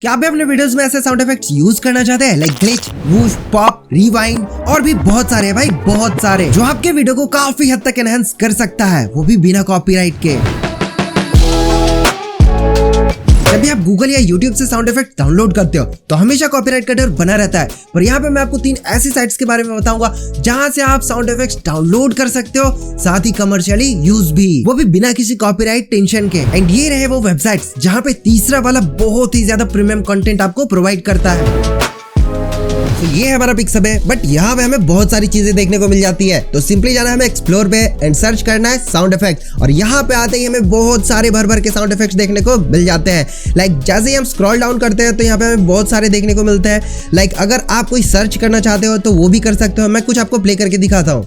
क्या आप भी अपने वीडियोस में ऐसे साउंड इफेक्ट्स यूज करना चाहते हैं like glitch, woof, pop, rewind और भी बहुत सारे भाई बहुत सारे जो आपके वीडियो को काफी हद तक एनहांस कर सकता है, वो भी बिना कॉपीराइट के। जब भी आप गूगल या यूट्यूब से साउंड इफेक्ट डाउनलोड करते हो तो हमेशा कॉपीराइट का डर बना रहता है, पर यहाँ पे मैं आपको 3 ऐसी साइट्स के बारे में बताऊंगा जहां से आप साउंड इफेक्ट्स डाउनलोड कर सकते हो, साथ ही कमर्शियली यूज भी, वो भी बिना किसी कॉपीराइट टेंशन के। एंड ये रहे वो वेबसाइट्स जहाँ पे तीसरा वाला बहुत ही ज्यादा प्रीमियम कंटेंट आपको प्रोवाइड करता है। तो ये है हमारा पिक्सबे, बट यहाँ पे हमें बहुत सारी चीजें देखने को मिल जाती है। तो सिंपली जाना है हमें एक्सप्लोर पे एंड सर्च करना है साउंड इफेक्ट, और यहाँ पे आते ही हमें बहुत सारे भर भर के साउंड इफेक्ट्स देखने को मिल जाते हैं। लाइक जैसे ही हम स्क्रॉल डाउन करते हैं तो यहाँ पे हमें बहुत सारे देखने को मिलते हैं। लाइक अगर आप कोई सर्च करना चाहते हो तो वो भी कर सकते हो। मैं कुछ आपको प्ले करके दिखाता हूँ।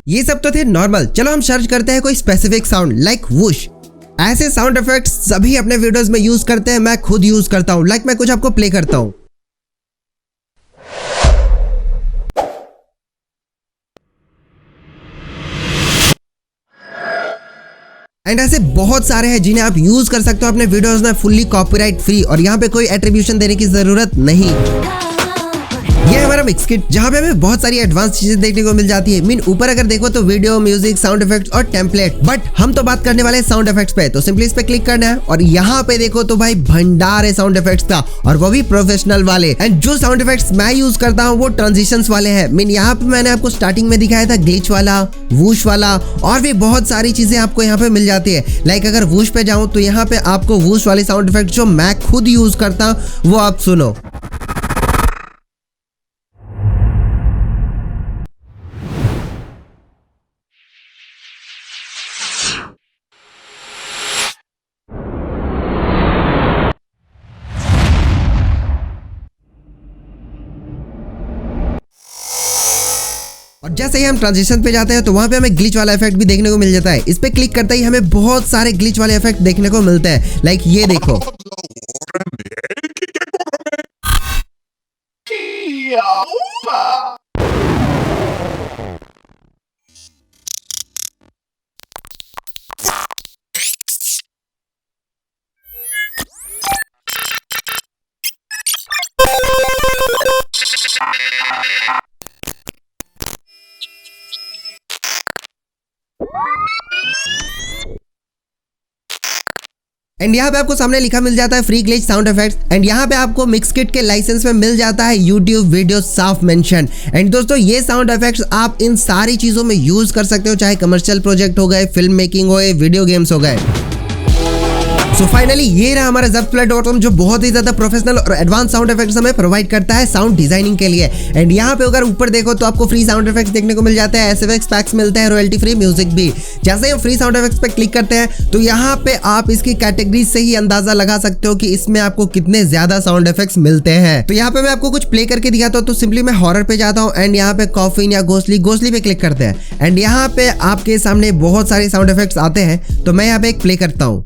ये सब तो थे नॉर्मल, चलो हम सर्च करते हैं कोई स्पेसिफिक साउंड लाइक वुश। ऐसे साउंड इफेक्ट्स सभी अपने वीडियोस में यूज करते हैं, मैं खुद यूज करता हूं। लाइक मैं कुछ आपको प्ले करता हूं। एंड ऐसे बहुत सारे हैं जिन्हें आप यूज कर सकते हो अपने वीडियोस में फुल्ली कॉपीराइट फ्री, और यहाँ पे कोई एट्रीब्यूशन देने की जरूरत नहीं। ये हमारा मिक्स किट जहाँ पे हमें बहुत सारी एडवांस चीजें देखने को मिल जाती है। मीन ऊपर अगर देखो तो वीडियो, म्यूजिक, साउंड इफेक्ट्स और टेम्पलेट, बट हम तो बात करने वाले साउंड इफेक्ट्स पे। तो सिंपली इस पे क्लिक करना है और यहाँ पे देखो तो भाई भंडार है साउंड इफेक्ट्स का, और वो भी प्रोफेशनल वाले। एंड जो साउंड इफेक्ट्स मैं यूज करता हूँ वो ट्रांजिशंस वाले हैं। मीन यहाँ पे मैंने आपको स्टार्टिंग में दिखाया था ग्लिच वाला, वूश वाला, और भी बहुत सारी चीजें आपको यहाँ पे मिल जाती है। लाइक अगर वूश पे जाऊँ तो यहाँ पे आपको वूश वाले साउंड इफेक्ट जो मैं खुद यूज करता हूँ वो आप सुनो। और जैसे ही हम ट्रांजिशन पे जाते हैं तो वहां पे हमें ग्लिच वाला इफेक्ट भी देखने को मिल जाता है। इस पे क्लिक करते ही हमें बहुत सारे ग्लिच वाले इफेक्ट देखने को मिलते हैं। लाइक ये देखो, एंड यहाँ पे आपको सामने लिखा मिल जाता है free glitch sound effects. And यहाँ पे आपको मिक्स किट के लाइसेंस में मिल जाता है यूट्यूब वीडियो साफ मेंशन। एंड दोस्तों ये साउंड इफेक्ट्स आप इन सारी चीजों में यूज कर सकते हो, चाहे कमर्शियल प्रोजेक्ट हो गए, फिल्म मेकिंग हो गए, वीडियो गेम्स हो गए। सो फाइनली ये रहा हमारा zapsplat.com जो बहुत ही ज्यादा प्रोफेशनल और एडवांस साउंड इफेक्ट्स हमें प्रोवाइड करता है साउंड डिजाइनिंग के लिए। एंड यहाँ पे अगर ऊपर देखो तो आपको फ्री साउंड इफेक्ट्स देखने को मिल जाते हैं, SFX पैक्स मिलते हैं, रॉयल्टी फ्री म्यूजिक भी। जैसे ही हम फ्री साउंड इफेक्ट्स पे क्लिक करते हैं तो यहाँ पे आप इसकी कैटेगरी से ही अंदाजा लगा सकते हो कि इसमें आपको कितने ज्यादा साउंड इफेक्ट्स मिलते हैं। तो यहाँ पे मैं आपको कुछ प्ले करके दिखाता हूँ। तो सिंपली मैं हॉरर पे जाता हूँ एंड यहाँ पे कॉफिन या घोसली पे क्लिक करते हैं। एंड यहाँ पे आपके सामने बहुत सारे साउंड इफेक्ट्स आते हैं, तो मैं यहाँ पे एक प्ले करता हूँ।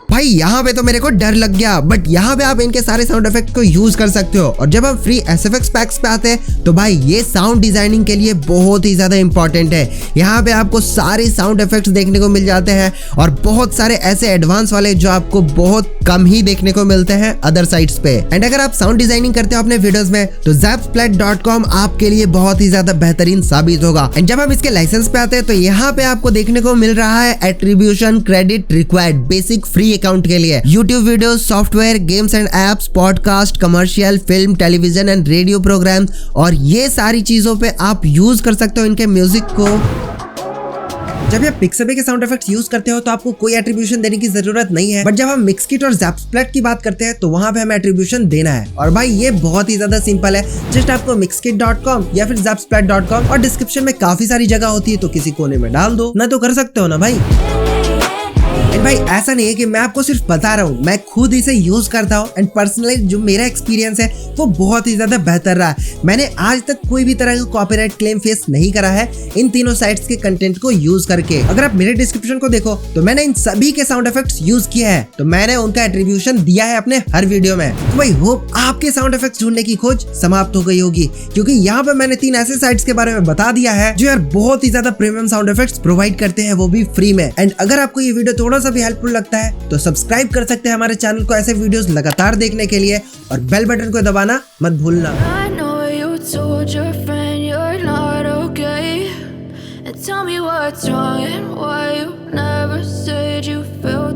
भाई यहाँ पे तो मेरे को डर लग गया, बट यहाँ पे आप इनके सारे साउंड इफेक्ट को यूज कर सकते हो। और जब हम फ्री SFX पैक्स पे आते हैं तो भाई ये साउंड डिजाइनिंग के लिए बहुत ही ज्यादा इंपॉर्टेंट है। यहाँ पे आपको सारे साउंड इफेक्ट्स देखने को मिल जाते हैं, और बहुत सारे ऐसे एडवांस वाले जो आपको बहुत कम ही देखने को मिलते हैं अदर साइट्स पे। एंड अगर आप साउंड डिजाइनिंग करते हो अपने वीडियोस में तो zapsplat.com आपके लिए बहुत ही ज्यादा बेहतरीन साबित होगा। एंड जब हम इसके लाइसेंस पे आते हैं तो यहाँ पे आपको देखने को मिल रहा है attribution credit required basic free account के लिए। YouTube video, software, games and apps, podcast, commercial, film, television and radio programmes, और ये सारी चीजों पे आप यूज कर सकते हो इनके म्यूजिक को। जब आप पिक्सबे के साउंड इफेक्ट्स यूज करते हो तो आपको कोई एट्रीब्यूशन देने की जरूरत नहीं है, बट जब हम मिक्स किट और zapsplat की बात करते हैं तो वहां पे हमें एट्रीब्यूशन देना है। और भाई ये बहुत ही ज्यादा सिंपल है। जस्ट आपको mixkit.com या फिर zapsplat.com और डिस्क्रिप्शन में काफी सारी जगह होती है, तो किसी कोने में डाल दो, ना तो कर सकते हो ना भाई। भाई ऐसा नहीं है कि मैं आपको सिर्फ बता रहा हूँ, मैं खुद इसे यूज करता हूँ एंड पर्सनली जो मेरा एक्सपीरियंस है वो बहुत ही ज्यादा बेहतर रहा। मैंने आज तक कोई भी तरह का कॉपीराइट क्लेम फेस नहीं करा है इन तीनों साइट्स के कंटेंट को यूज करके। अगर आप मेरे डिस्क्रिप्शन को देखो तो मैंने इन सभी के साउंड इफेक्ट्स यूज किए हैं, तो मैंने उनका एट्रीब्यूशन दिया है अपने हर वीडियो में। तो भाई होप आपके साउंड इफेक्ट्स ढूंढने की खोज समाप्त हो गई होगी, क्योंकि यहाँ पे मैंने 3 ऐसे साइट्स के बारे में बता दिया है जो यार बहुत ही ज्यादा प्रीमियम साउंड इफेक्ट्स प्रोवाइड करते हैं, वो भी फ्री में। एंड अगर आपको ये वीडियो थोड़ा सा भी हेल्पफुल लगता है तो सब्सक्राइब कर सकते हैं हमारे चैनल को ऐसे वीडियोस लगातार देखने के लिए, और बेल बटन को दबाना मत भूलना। I know you told your friend you're not okay, and tell me what's wrong and why you never said you felt